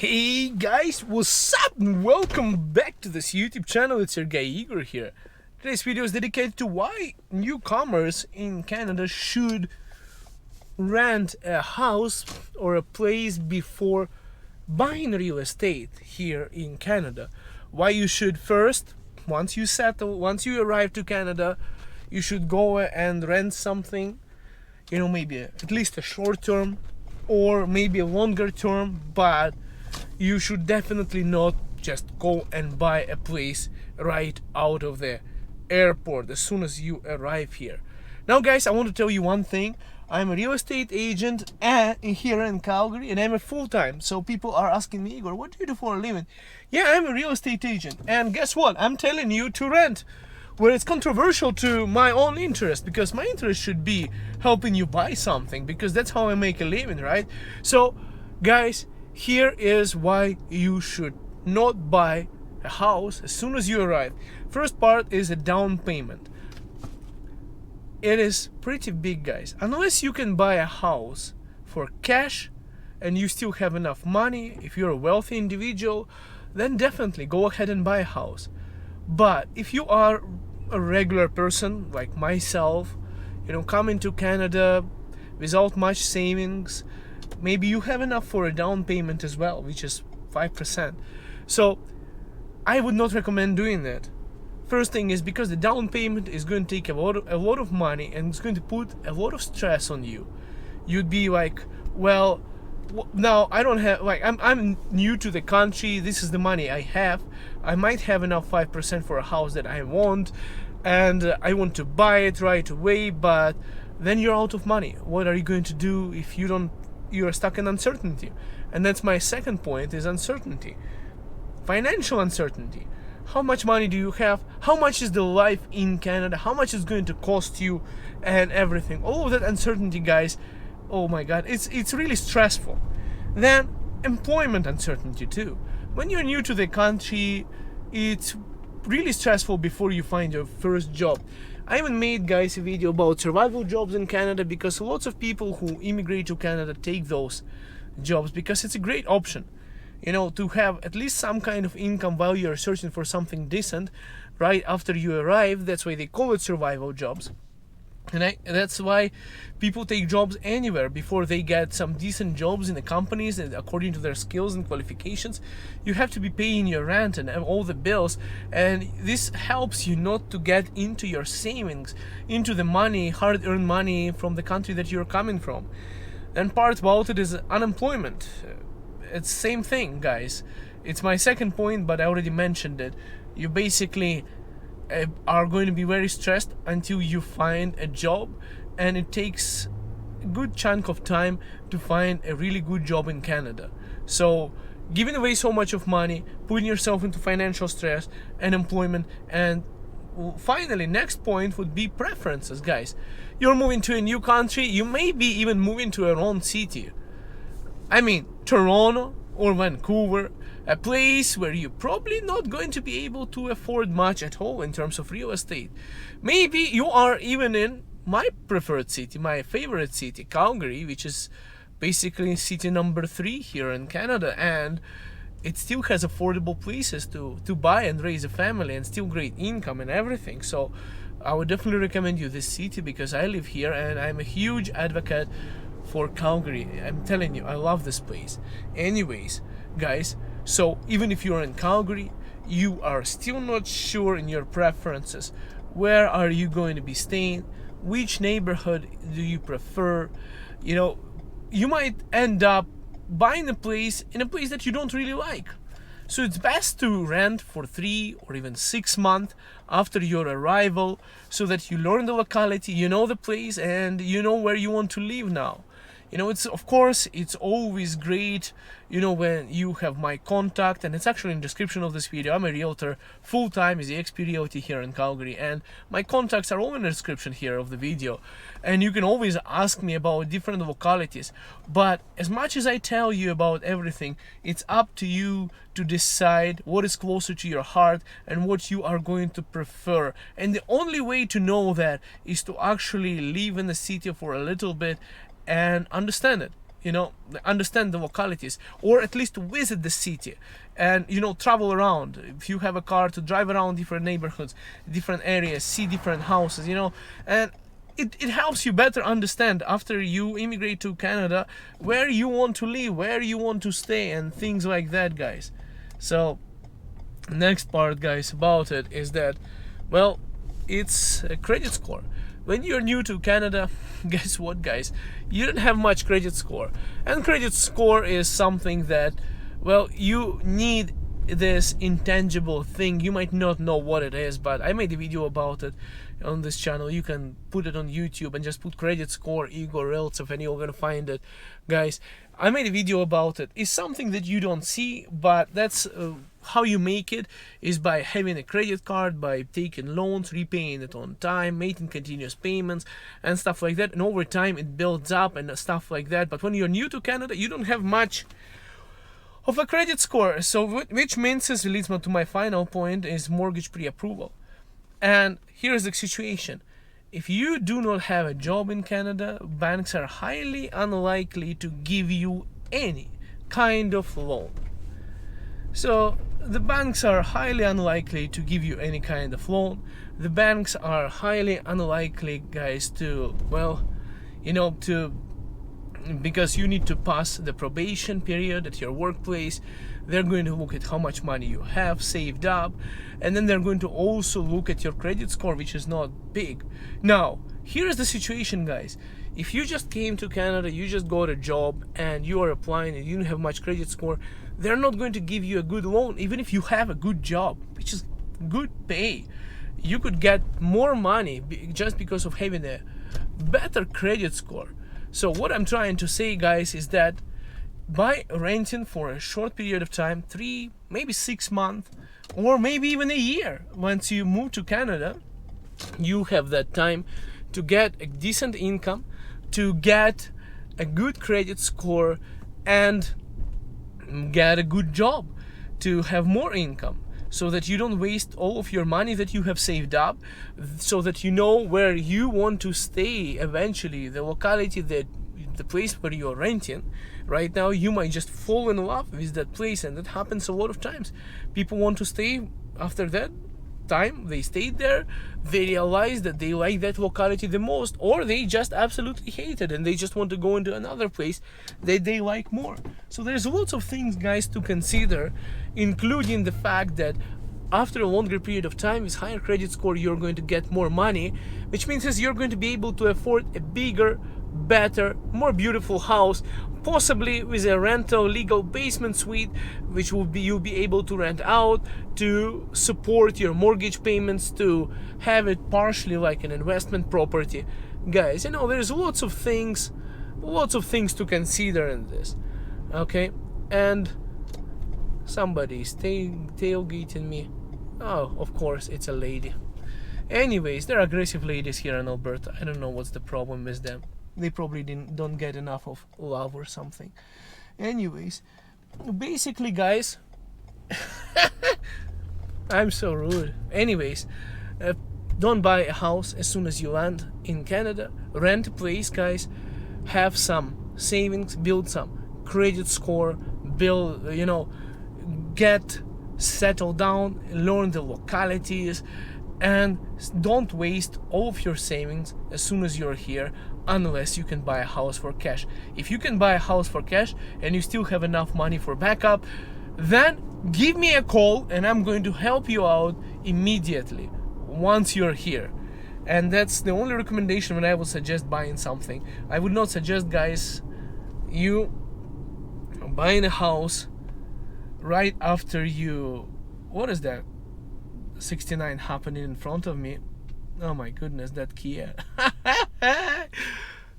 Hey guys, what's up and welcome back to this YouTube channel. It's your guy Igor here. Today's video is dedicated to why newcomers in Canada should rent a house or a place before buying real estate here in Canada. Why you should first, once you arrive to Canada, you should go and rent something, maybe at least a short term or maybe a longer term, but you should definitely not just go and buy a place right out of the airport as soon as you arrive here. Now guys, I want to tell you one thing. I'm a real estate agent here in Calgary, and I'm a full-time. So people are asking me, Igor, what do you do for a living? Yeah, I'm a real estate agent, and guess what? I'm telling you to rent. Where it's controversial to my own interest, because my interest should be helping you buy something, because that's how I make a living, right? So guys, here is why you should not buy a house as soon as you arrive. First part is a down payment. It is pretty big, guys. Unless you can buy a house for cash and you still have enough money, if you're a wealthy individual, then definitely go ahead and buy a house. But if you are a regular person like myself, coming to Canada without much savings, maybe you have enough for a down payment as well, which is 5%. So I would not recommend doing that. First thing is because the down payment is going to take a lot of money, and it's going to put a lot of stress on you. You'd be like, well, now I don't have, I'm new to the country, this is the money I have. I might have enough 5% for a house that I want, and I want to buy it right away, but then you're out of money. What are you going to do if you're stuck in uncertainty? And that's my second point, is uncertainty. Financial uncertainty. How much money do you have? How much is the life in Canada? How much is going to cost you, and everything? All of that uncertainty, guys, oh my god, it's really stressful. Then employment uncertainty too. When you're new to the country, it's really stressful before you find your first job. I even made, guys, a video about survival jobs in Canada, because lots of people who immigrate to Canada take those jobs because it's a great option, to have at least some kind of income while you're searching for something decent right after you arrive. That's why they call it survival jobs. And that's why people take jobs anywhere before they get some decent jobs in the companies, and according to their skills and qualifications. You have to be paying your rent and all the bills, and this helps you not to get into your savings, into the money, hard-earned money from the country that you're coming from. And part about it is unemployment. It's the same thing, guys. It's my second point, but I already mentioned it. You basically are going to be very stressed until you find a job, and it takes a good chunk of time to find a really good job in Canada. So giving away so much of money, putting yourself into financial stress and employment. And finally, next point would be preferences, guys. You're moving to a new country, you may be even moving to your own city. I mean, Toronto or Vancouver, a place where you're probably not going to be able to afford much at all in terms of real estate. Maybe you are even in my preferred city, my favorite city, Calgary, which is basically city number 3 here in Canada, and it still has affordable places to buy and raise a family, and still great income and everything. So I would definitely recommend you this city, because I live here and I'm a huge advocate for Calgary. I'm telling you, I love this place. Anyways, guys, so even if you're in Calgary, you are still not sure in your preferences. Where are you going to be staying? Which neighborhood do you prefer? You might end up buying a place in a place that you don't really like. So it's best to rent for 3 or even 6 months after your arrival, so that you learn the locality, you know the place, and you know where you want to live now. It's always great, when you have my contact, and it's actually in the description of this video. I'm a realtor, full-time is eXp Realty here in Calgary, and my contacts are all in the description here of the video. And you can always ask me about different localities. But as much as I tell you about everything, it's up to you to decide what is closer to your heart and what you are going to prefer. And the only way to know that is to actually live in the city for a little bit and understand it. you know, understand the localities, or at least visit the city and, you know, travel around. If you have a car, to drive around different neighborhoods, different areas, see different houses, you know, and it helps you better understand after you immigrate to Canada where you want to live, where you want to stay, and things like that, guys. So next part, guys, about it is that, well, it's a credit score. When you're new to Canada, guess what, guys, you don't have much credit score, and credit score is something that, well, you need this intangible thing. You might not know what it is, but I made a video about it on this channel. You can put it on YouTube and just put credit score Igor Reltsev and you're gonna find it, guys. I made a video about it. It's something that you don't see, but that's how you make it, is by having a credit card, by taking loans, repaying it on time, making continuous payments and stuff like that, and over time it builds up and stuff like that. But when you're new to Canada, you don't have much of a credit score. So which means, this leads me to my final point, is mortgage pre-approval. And here's the situation: if you do not have a job in Canada, banks are highly unlikely to give you any kind of loan. So the banks are highly unlikely to give you any kind of loan. The banks are highly unlikely, guys, to, well, you know, because you need to pass the probation period at your workplace. They're going to look at how much money you have saved up, and then they're going to also look at your credit score, which is not big. Now, here's the situation, guys. If you just came to Canada, you just got a job and you are applying and you don't have much credit score, they're not going to give you a good loan, even if you have a good job, which is good pay. You could get more money just because of having a better credit score. So what I'm trying to say, guys, is that by renting for a short period of time, 3, maybe 6 months, or maybe even a year, once you move to Canada, you have that time to get a decent income, to get a good credit score, and get a good job, to have more income, so that you don't waste all of your money that you have saved up, so that you know where you want to stay eventually, the locality, that the place where you're renting. Right now you might just fall in love with that place, and that happens a lot of times. People want to stay. After that time they stayed there, they realize that they like that locality the most, or they just absolutely hate it and they just want to go into another place that they like more. So there's lots of things, guys, to consider, including the fact that after a longer period of time with higher credit score, you're going to get more money, which means is you're going to be able to afford a bigger, better, more beautiful house, possibly with a rental legal basement suite, which will be, you'll be able to rent out to support your mortgage payments, to have it partially like an investment property. Guys, you know, there's lots of things to consider in this. Okay, and somebody's tailgating me. Oh, of course, it's a lady. Anyways, there are aggressive ladies here in Alberta. I don't know what's the problem with them. They probably don't get enough of love or something. Anyways, basically, guys, I'm so rude. Anyways, don't buy a house as soon as you land in Canada. Rent a place, guys. Have some savings, build some credit score, build, you know, get settled down, learn the localities, and don't waste all of your savings as soon as you're here, unless you can buy a house for cash. If you can buy a house for cash and you still have enough money for backup, then give me a call and I'm going to help you out immediately once you're here. And that's the only recommendation when I would suggest buying something. I would not suggest, guys, you buying a house right after you, what is that 69 happening in front of me? Oh my goodness, that Kia. I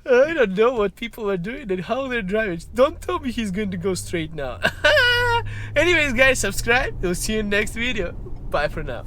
don't know what people are doing and how they're driving. Don't tell me he's going to go straight now. Anyways, guys, subscribe. We'll see you in the next video. Bye for now.